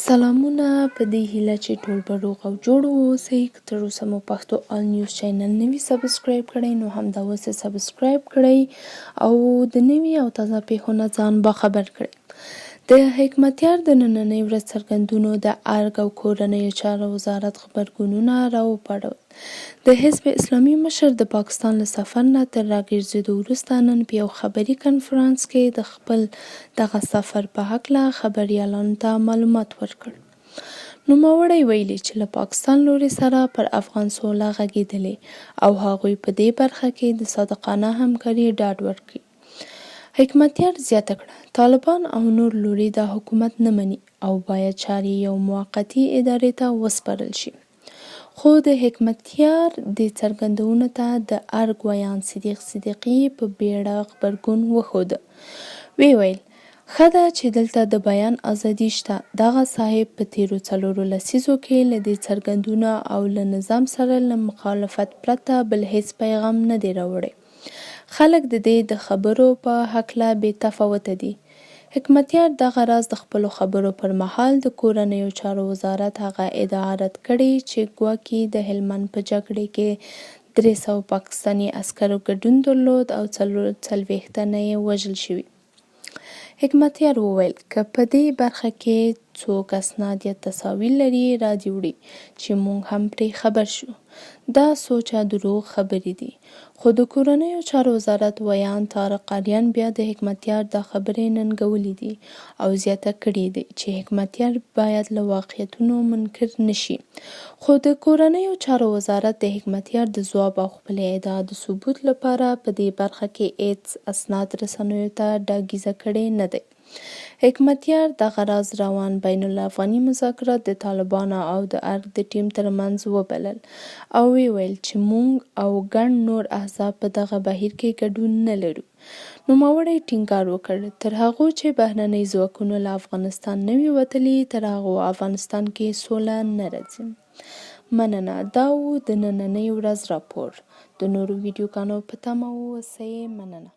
سلامونه په دې هیله چې ټول به روغ او جوړ واوسئ. که تر اوسه مو پښتو آل نیوز چینل نه وي سبسکرایب کړی نو همدا اوس یې سبسکرایب کړئ او د نوي او تازه پیښو نه ځان باخبر کړئ. د حکمتیار د نننۍ ورځ څرګندونو د ارګ او کورنیو چارو وزارت غبرګونونه راوپارول. د حزب اسلامي مشر د پاکستان له سفر نه تر راګرځېدو وروسته نن په یو خبري کنفرانس کې د خپل دغه سفر په هکله خبریالانو ته معلومات ورکړ. نوموړی ویلي چې له پاکستان لوري سره پر افغان سوله غږېدلې او هغوی په دې برخه کې د صادقانه همکاري ډاډ ورکړي. حکمتیار زیاته کړه طالبان او نور لوري دا حکومت نه مني او باید چارې یو موقتي ادارې ته وسپارل شي. خو د حکمتیار دې څرګندونو ته د ارګ ویان صدیق صدیقي په بیړه غبرګون وښوده. ویل ښه ده چې دلته د بیان ازادي شته. دغه صاحب په تیرو 4 لسیزو کې له دې څرګندونو او له نظام سره له مخالفت پرته بل هیڅ پیغام نه دی راوړی. خلک د دې د خبرو په هکله بې تفاوته دي. حکمتیار دغه راز د خپلو خبرو پر مهال د کورنیو چارو وزارت هغه ادعا رد کړې چې ګواکې د هلمند په جګړې کې 300 پاکستاني عسکرو ګډون درلود او 40 تنه یې وژل شوي. حکمتیار وویل که په دې برخه کې څوک اسناد یا تصاویر لري را دې وړي چې موږ هم پرې خبر شو. دا سوچه دروغ خبرې دي. خو د کورنیو چارو وزارت ویان طارق آریان بیا د حکمتیار دا خبرې ننګولې دي او زیاته کړې دي چې حکمتیار باید له واقعیتونو منکر نشي. خو د کورنیو چارو وزارت د حکمتیار د ځواب او خپلې ادعا د ثبوت لپاره په دې برخه کې هیڅ اسناد رسنیو ته ډاګیزه کړی نه دی. حکمتیار دغه راز روان بین الافغاني مذاکرات د طالبانو او د ارګ د ټیم ترمنځ وبلل او ویل چې موږ او ګڼ نور احزاب په دغه بهیر کې ګډون نه لرو. نوموړی ټینګار وکړ تر هغو چې بهرني ځواکونه له افغانستان نه وي وتلي تر هغو افغانستان کې سوله نه راځي. مننه. دا و د نننۍ ورځ راپور. د نورو ویډیوګانو په تمه اوسئ. مننه.